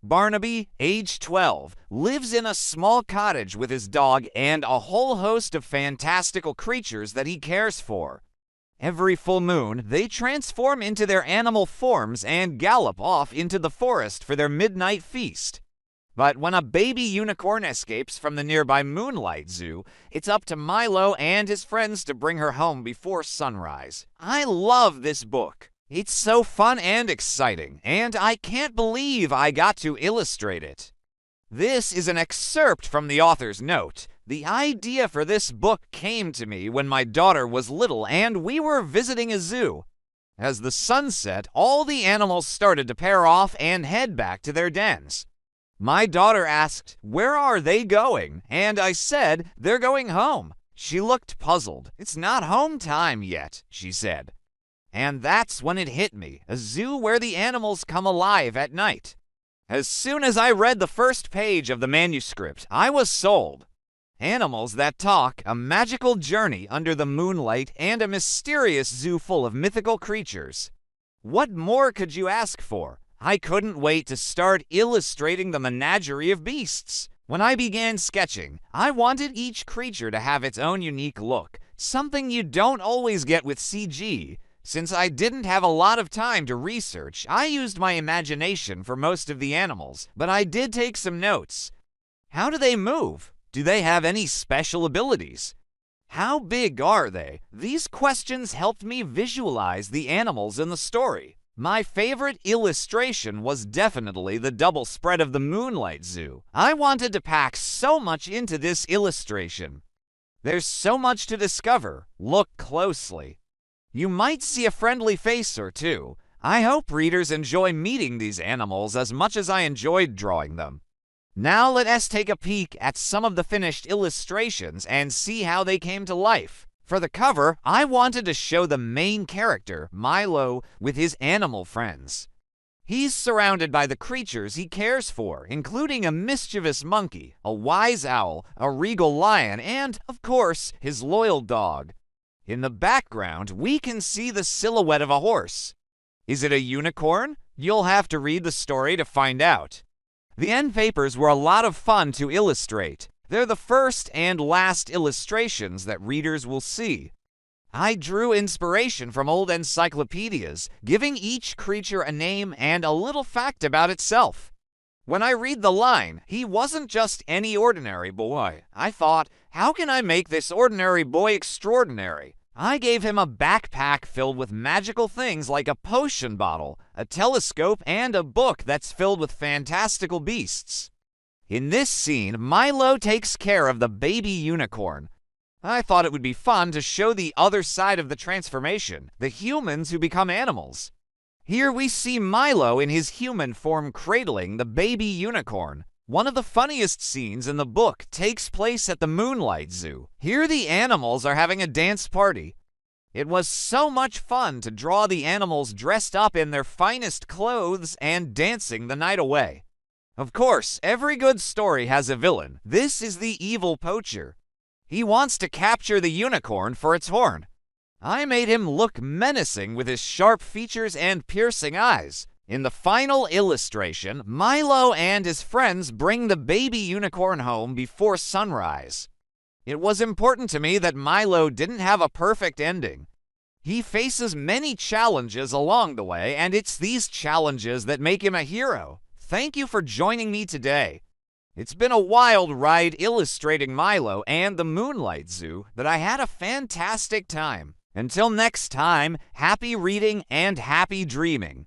Barnaby, age 12, lives in a small cottage with his dog and a whole host of fantastical creatures that he cares for. Every full moon, they transform into their animal forms and gallop off into the forest for their midnight feast. But when a baby unicorn escapes from the nearby Moonlight Zoo, it's up to Milo and his friends to bring her home before sunrise. I love this book. It's so fun and exciting, and I can't believe I got to illustrate it. This is an excerpt from the author's note. The idea for this book came to me when my daughter was little and we were visiting a zoo. As the sun set, all the animals started to pair off and head back to their dens. My daughter asked, "Where are they going?" And I said, "They're going home." She looked puzzled. "It's not home time yet," she said. And that's when it hit me, a zoo where the animals come alive at night. As soon as I read the first page of the manuscript, I was sold. Animals that talk, a magical journey under the moonlight, and a mysterious zoo full of mythical creatures. What more could you ask for? I couldn't wait to start illustrating the menagerie of beasts. When I began sketching, I wanted each creature to have its own unique look, something you don't always get with CG. Since I didn't have a lot of time to research, I used my imagination for most of the animals, but I did take some notes. How do they move? Do they have any special abilities? How big are they? These questions helped me visualize the animals in the story. My favorite illustration was definitely the double spread of the Moonlight Zoo. I wanted to pack so much into this illustration. There's so much to discover. Look closely. You might see a friendly face or two. I hope readers enjoy meeting these animals as much as I enjoyed drawing them. Now let us take a peek at some of the finished illustrations and see how they came to life. For the cover, I wanted to show the main character, Milo, with his animal friends. He's surrounded by the creatures he cares for, including a mischievous monkey, a wise owl, a regal lion, and, of course, his loyal dog. In the background, we can see the silhouette of a horse. Is it a unicorn? You'll have to read the story to find out. The end papers were a lot of fun to illustrate. They're the first and last illustrations that readers will see. I drew inspiration from old encyclopedias, giving each creature a name and a little fact about itself. When I read the line, "He wasn't just any ordinary boy," I thought, how can I make this ordinary boy extraordinary? I gave him a backpack filled with magical things like a potion bottle, a telescope, and a book that's filled with fantastical beasts. In this scene, Milo takes care of the baby unicorn. I thought it would be fun to show the other side of the transformation, the humans who become animals. Here we see Milo in his human form cradling the baby unicorn. One of the funniest scenes in the book takes place at the Moonlight Zoo. Here the animals are having a dance party. It was so much fun to draw the animals dressed up in their finest clothes and dancing the night away. Of course, every good story has a villain. This is the evil poacher. He wants to capture the unicorn for its horn. I made him look menacing with his sharp features and piercing eyes. In the final illustration, Milo and his friends bring the baby unicorn home before sunrise. It was important to me that Milo didn't have a perfect ending. He faces many challenges along the way, and it's these challenges that make him a hero. Thank you for joining me today. It's been a wild ride illustrating Milo and the Moonlight Zoo, but I had a fantastic time. Until next time, happy reading and happy dreaming.